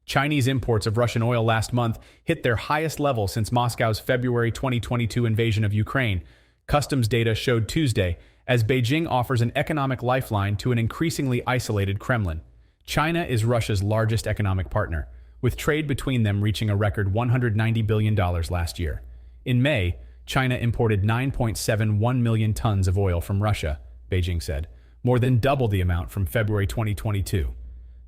Chinese imports of Russian oil last month hit their highest level since Moscow's February 2022 invasion of Ukraine, customs data showed Tuesday, as Beijing offers an economic lifeline to an increasingly isolated Kremlin. China is Russia's largest economic partner, with trade between them reaching a record $190 billion last year. In May, China imported 9.71 million tons of oil from Russia, Beijing said, more than double the amount from February 2022.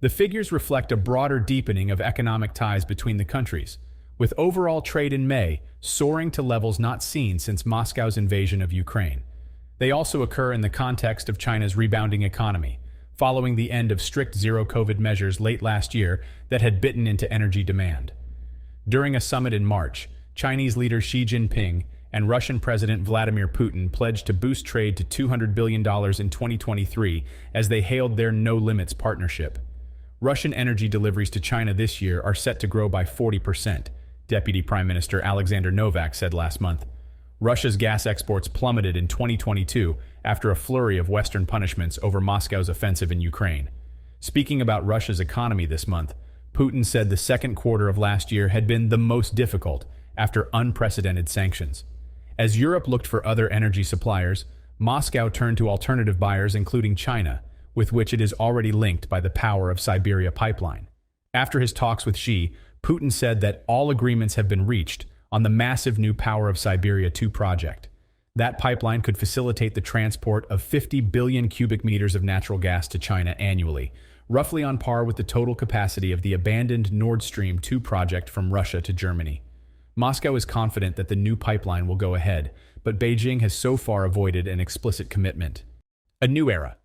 The figures reflect a broader deepening of economic ties between the countries, with overall trade in May soaring to levels not seen since Moscow's invasion of Ukraine. They also occur in the context of China's rebounding economy, following the end of strict zero-COVID measures late last year that had bitten into energy demand. During a summit in March, Chinese leader Xi Jinping and Russian President Vladimir Putin pledged to boost trade to $200 billion in 2023 as they hailed their no-limits partnership. Russian energy deliveries to China this year are set to grow by 40%, Deputy Prime Minister Alexander Novak said last month. Russia's gas exports plummeted in 2022 after a flurry of Western punishments over Moscow's offensive in Ukraine. Speaking about Russia's economy this month, Putin said the second quarter of last year had been the most difficult after unprecedented sanctions. As Europe looked for other energy suppliers, Moscow turned to alternative buyers including China, with which it is already linked by the power of Siberia pipeline. After his talks with Xi, Putin said that all agreements have been reached on the massive new Power of Siberia 2 project. That pipeline could facilitate the transport of 50 billion cubic meters of natural gas to China annually, roughly on par with the total capacity of the abandoned Nord Stream 2 project from Russia to Germany. Moscow is confident that the new pipeline will go ahead, but Beijing has so far avoided an explicit commitment. A new era.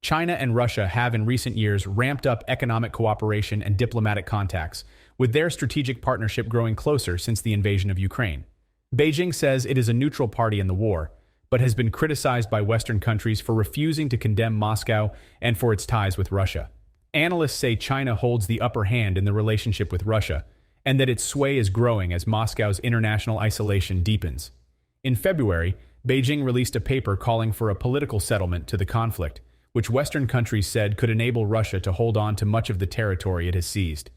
China and Russia have in recent years ramped up economic cooperation and diplomatic contacts, with their strategic partnership growing closer since the invasion of Ukraine. Beijing says it is a neutral party in the war, but has been criticized by Western countries for refusing to condemn Moscow and for its ties with Russia. Analysts say China holds the upper hand in the relationship with Russia, and that its sway is growing as Moscow's international isolation deepens. In February, Beijing released a paper calling for a political settlement to the conflict, which Western countries said could enable Russia to hold on to much of the territory it has seized.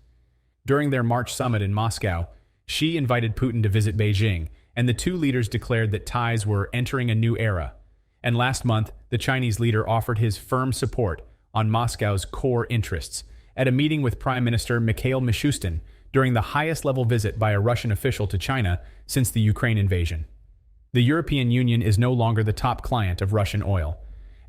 During their March summit in Moscow, Xi invited Putin to visit Beijing, and the two leaders declared that ties were entering a new era. And last month, the Chinese leader offered his firm support on Moscow's core interests at a meeting with Prime Minister Mikhail Mishustin during the highest-level visit by a Russian official to China since the Ukraine invasion. The European Union is no longer the top client of Russian oil.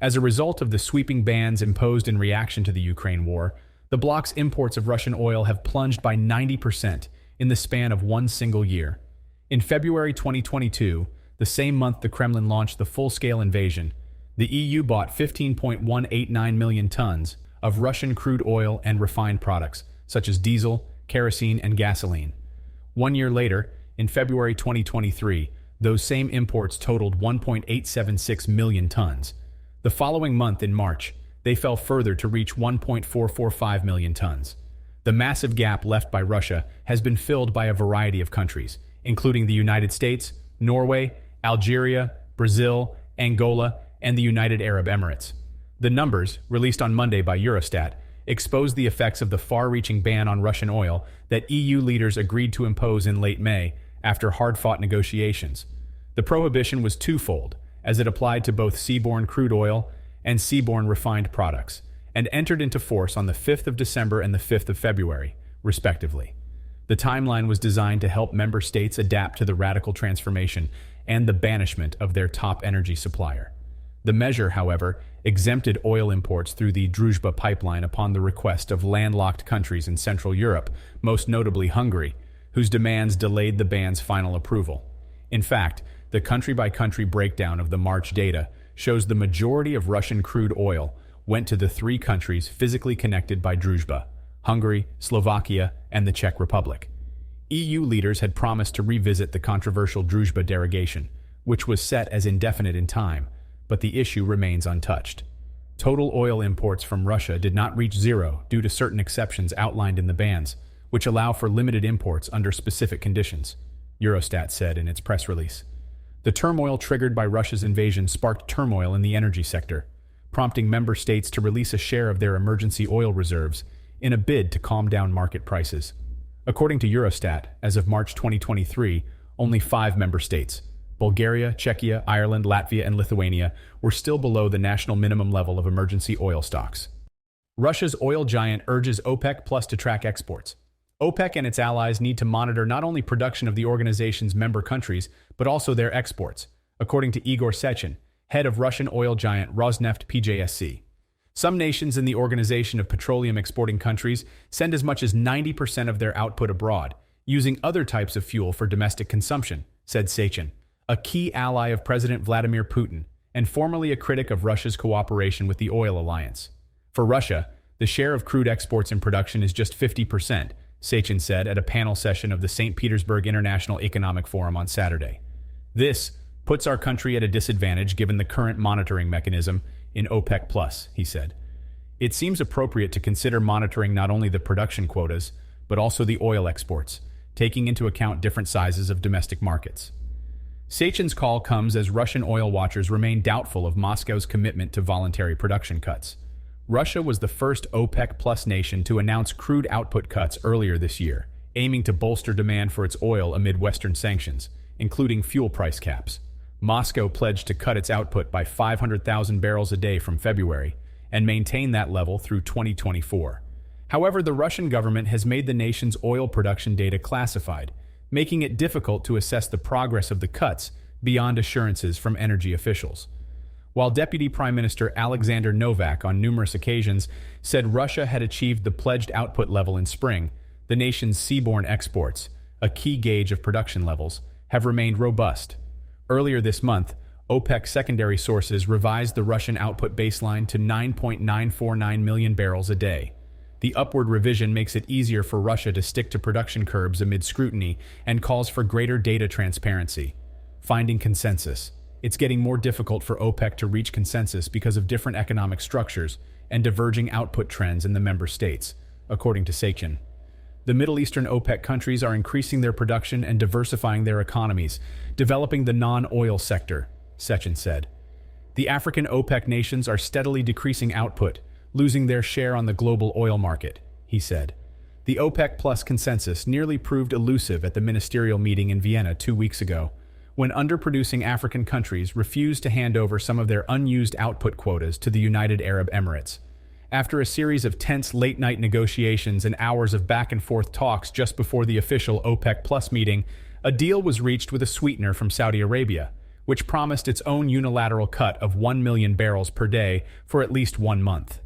As a result of the sweeping bans imposed in reaction to the Ukraine war, the bloc's imports of Russian oil have plunged by 90% in the span of one single year. In February 2022, the same month the Kremlin launched the full-scale invasion, the EU bought 15.189 million tons of Russian crude oil and refined products, such as diesel, kerosene, and gasoline. 1 year later, in February 2023, those same imports totaled 1.876 million tons. The following month, in March, they fell further to reach 1.445 million tons. The massive gap left by Russia has been filled by a variety of countries, including the United States, Norway, Algeria, Brazil, Angola, and the United Arab Emirates. The numbers, released on Monday by Eurostat, expose the effects of the far-reaching ban on Russian oil that EU leaders agreed to impose in late May after hard-fought negotiations. The prohibition was twofold, as it applied to both seaborne crude oil and seaborne refined products, and entered into force on the 5th of December and the 5th of February, respectively. The timeline was designed to help member states adapt to the radical transformation and the banishment of their top energy supplier. The measure, however, exempted oil imports through the Druzhba pipeline upon the request of landlocked countries in Central Europe, most notably Hungary, whose demands delayed the ban's final approval. In fact, the country-by-country breakdown of the March data shows the majority of Russian crude oil went to the three countries physically connected by Druzhba: Hungary, Slovakia, and the Czech Republic. EU leaders had promised to revisit the controversial Druzhba derogation, which was set as indefinite in time, but the issue remains untouched. Total oil imports from Russia did not reach zero due to certain exceptions outlined in the bans, which allow for limited imports under specific conditions, Eurostat said in its press release. The turmoil triggered by Russia's invasion sparked turmoil in the energy sector, prompting member states to release a share of their emergency oil reserves in a bid to calm down market prices. According to Eurostat, as of March 2023, only 5 member states, Bulgaria, Czechia, Ireland, Latvia, and Lithuania, were still below the national minimum level of emergency oil stocks. Russia's oil giant urges OPEC Plus to track exports. OPEC and its allies need to monitor not only production of the organization's member countries, but also their exports, according to Igor Sechin, head of Russian oil giant Rosneft PJSC. Some nations in the Organization of Petroleum Exporting Countries send as much as 90% of their output abroad, using other types of fuel for domestic consumption, said Sechin, a key ally of President Vladimir Putin and formerly a critic of Russia's cooperation with the oil alliance. For Russia, the share of crude exports in production is just 50%, Sechin said at a panel session of the St. Petersburg International Economic Forum on Saturday. This puts our country at a disadvantage given the current monitoring mechanism in OPEC+, he said. It seems appropriate to consider monitoring not only the production quotas, but also the oil exports, taking into account different sizes of domestic markets. Sechin's call comes as Russian oil watchers remain doubtful of Moscow's commitment to voluntary production cuts. Russia was the first OPEC+ nation to announce crude output cuts earlier this year, aiming to bolster demand for its oil amid Western sanctions, including fuel price caps. Moscow pledged to cut its output by 500,000 barrels a day from February and maintain that level through 2024. However, the Russian government has made the nation's oil production data classified, making it difficult to assess the progress of the cuts beyond assurances from energy officials. While Deputy Prime Minister Alexander Novak on numerous occasions said Russia had achieved the pledged output level in spring, the nation's seaborne exports, a key gauge of production levels, have remained robust. Earlier this month, OPEC secondary sources revised the Russian output baseline to 9.949 million barrels a day. The upward revision makes it easier for Russia to stick to production curbs amid scrutiny and calls for greater data transparency. Finding consensus. It's getting more difficult for OPEC to reach consensus because of different economic structures and diverging output trends in the member states, according to Sechin. The Middle Eastern OPEC countries are increasing their production and diversifying their economies, developing the non-oil sector, Sechin said. The African OPEC nations are steadily decreasing output, losing their share on the global oil market, he said. The OPEC+ consensus nearly proved elusive at the ministerial meeting in Vienna 2 weeks ago, when underproducing African countries refused to hand over some of their unused output quotas to the United Arab Emirates. After a series of tense late-night negotiations and hours of back-and-forth talks just before the official OPEC+ meeting, a deal was reached with a sweetener from Saudi Arabia, which promised its own unilateral cut of 1 million barrels per day for at least 1 month.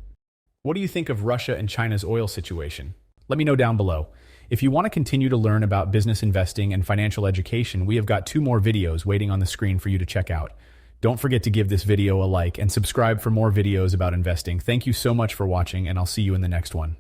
What do you think of Russia and China's oil situation? Let me know down below. If you want to continue to learn about business investing and financial education, we have got 2 more videos waiting on the screen for you to check out. Don't forget to give this video a like and subscribe for more videos about investing. Thank you so much for watching, and I'll see you in the next one.